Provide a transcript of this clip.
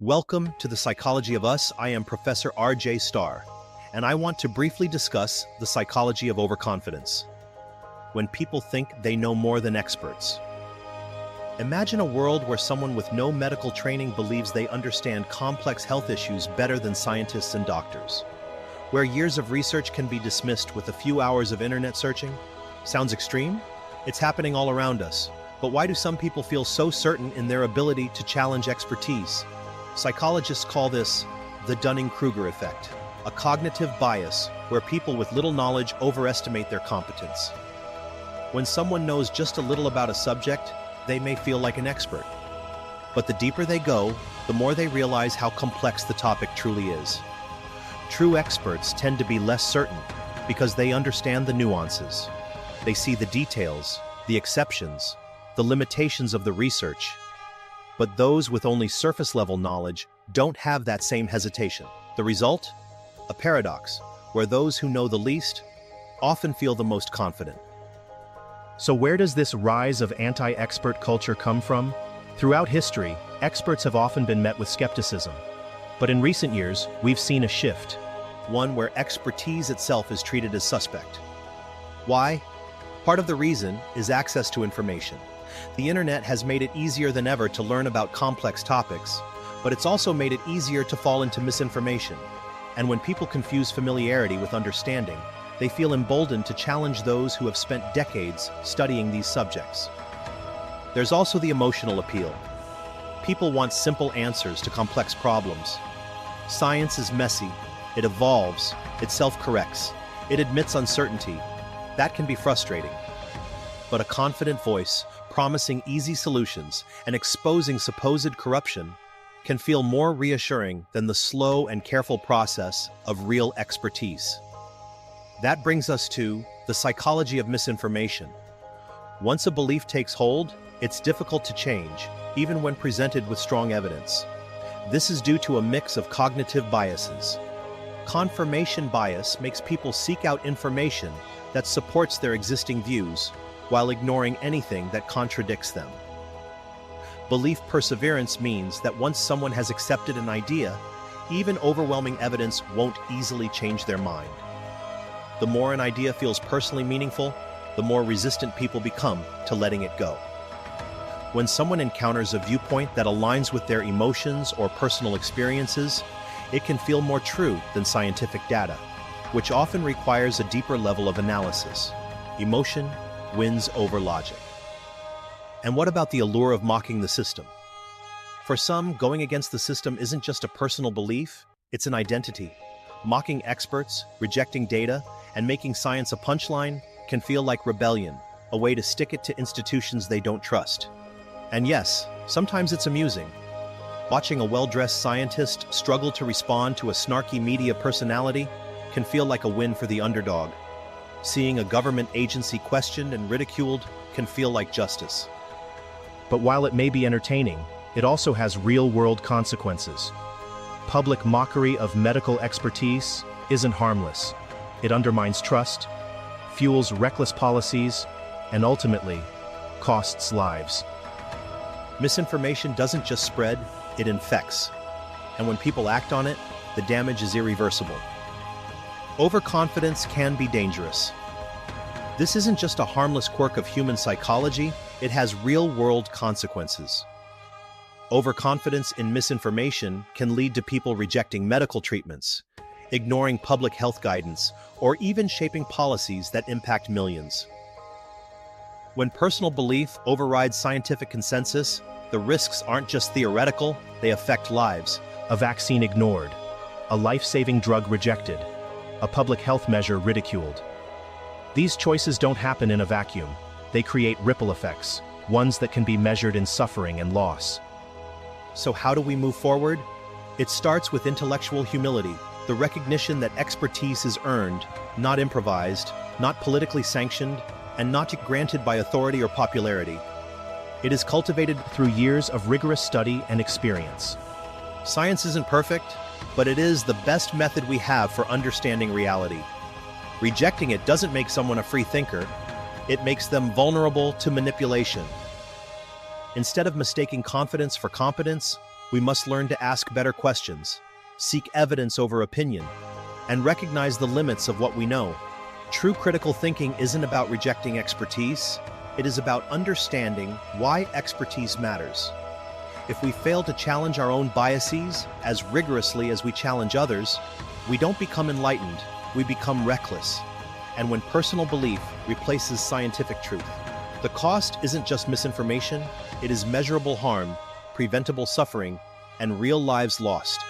Welcome to the Psychology of Us. I am Professor R.J. Starr, and I want to briefly discuss the psychology of overconfidence. When people think they know more than experts. Imagine a world where someone with no medical training believes they understand complex health issues better than scientists and doctors. Where years of research can be dismissed with a few hours of internet searching? Sounds extreme? It's happening all around us. But why do some people feel so certain in their ability to challenge expertise? Psychologists call this the Dunning-Kruger effect, a cognitive bias where people with little knowledge overestimate their competence. When someone knows just a little about a subject, they may feel like an expert. But the deeper they go, the more they realize how complex the topic truly is. True experts tend to be less certain because they understand the nuances. They see the details, the exceptions, the limitations of the research. But those with only surface-level knowledge don't have that same hesitation. The result? A paradox, where those who know the least often feel the most confident. So where does this rise of anti-expert culture come from? Throughout history, experts have often been met with skepticism. But in recent years, we've seen a shift. One where expertise itself is treated as suspect. Why? Part of the reason is access to information. The internet has made it easier than ever to learn about complex topics, but it's also made it easier to fall into misinformation. And when people confuse familiarity with understanding, they feel emboldened to challenge those who have spent decades studying these subjects. There's also the emotional appeal. People want simple answers to complex problems. Science is messy, it evolves, it self-corrects, it admits uncertainty. That can be frustrating. But a confident voice, promising easy solutions and exposing supposed corruption, can feel more reassuring than the slow and careful process of real expertise. That brings us to the psychology of misinformation. Once a belief takes hold, it's difficult to change, even when presented with strong evidence. This is due to a mix of cognitive biases. Confirmation bias makes people seek out information that supports their existing views, while ignoring anything that contradicts them. Belief perseverance means that once someone has accepted an idea, even overwhelming evidence won't easily change their mind. The more an idea feels personally meaningful, the more resistant people become to letting it go. When someone encounters a viewpoint that aligns with their emotions or personal experiences, it can feel more true than scientific data, which often requires a deeper level of analysis. Emotion wins over logic. And what about the allure of mocking the system? For some, going against the system isn't just a personal belief, it's an identity. Mocking experts, rejecting data, and making science a punchline can feel like rebellion, a way to stick it to institutions they don't trust. And yes, sometimes it's amusing. Watching a well-dressed scientist struggle to respond to a snarky media personality can feel like a win for the underdog. Seeing a government agency questioned and ridiculed can feel like justice. But while it may be entertaining, it also has real-world consequences. Public mockery of medical expertise isn't harmless. It undermines trust, fuels reckless policies, and ultimately, costs lives. Misinformation doesn't just spread, it infects. And when people act on it, the damage is irreversible. Overconfidence can be dangerous. This isn't just a harmless quirk of human psychology, it has real-world consequences. Overconfidence in misinformation can lead to people rejecting medical treatments, ignoring public health guidance, or even shaping policies that impact millions. When personal belief overrides scientific consensus, the risks aren't just theoretical, they affect lives. A vaccine ignored, a life-saving drug rejected, a public health measure ridiculed. These choices don't happen in a vacuum. They create ripple effects, ones that can be measured in suffering and loss. So how do we move forward? It starts with intellectual humility, the recognition that expertise is earned, not improvised, not politically sanctioned, and not granted by authority or popularity. It is cultivated through years of rigorous study and experience. Science isn't perfect, but it is the best method we have for understanding reality. Rejecting it doesn't make someone a free thinker, it makes them vulnerable to manipulation. Instead of mistaking confidence for competence, We must learn to ask better questions, seek evidence over opinion, and recognize the limits of what we know. True critical thinking isn't about rejecting expertise, it is about understanding why expertise matters. If we fail to challenge our own biases as rigorously as we challenge others, we don't become enlightened, we become reckless. And when personal belief replaces scientific truth, the cost isn't just misinformation, it is measurable harm, preventable suffering, and real lives lost.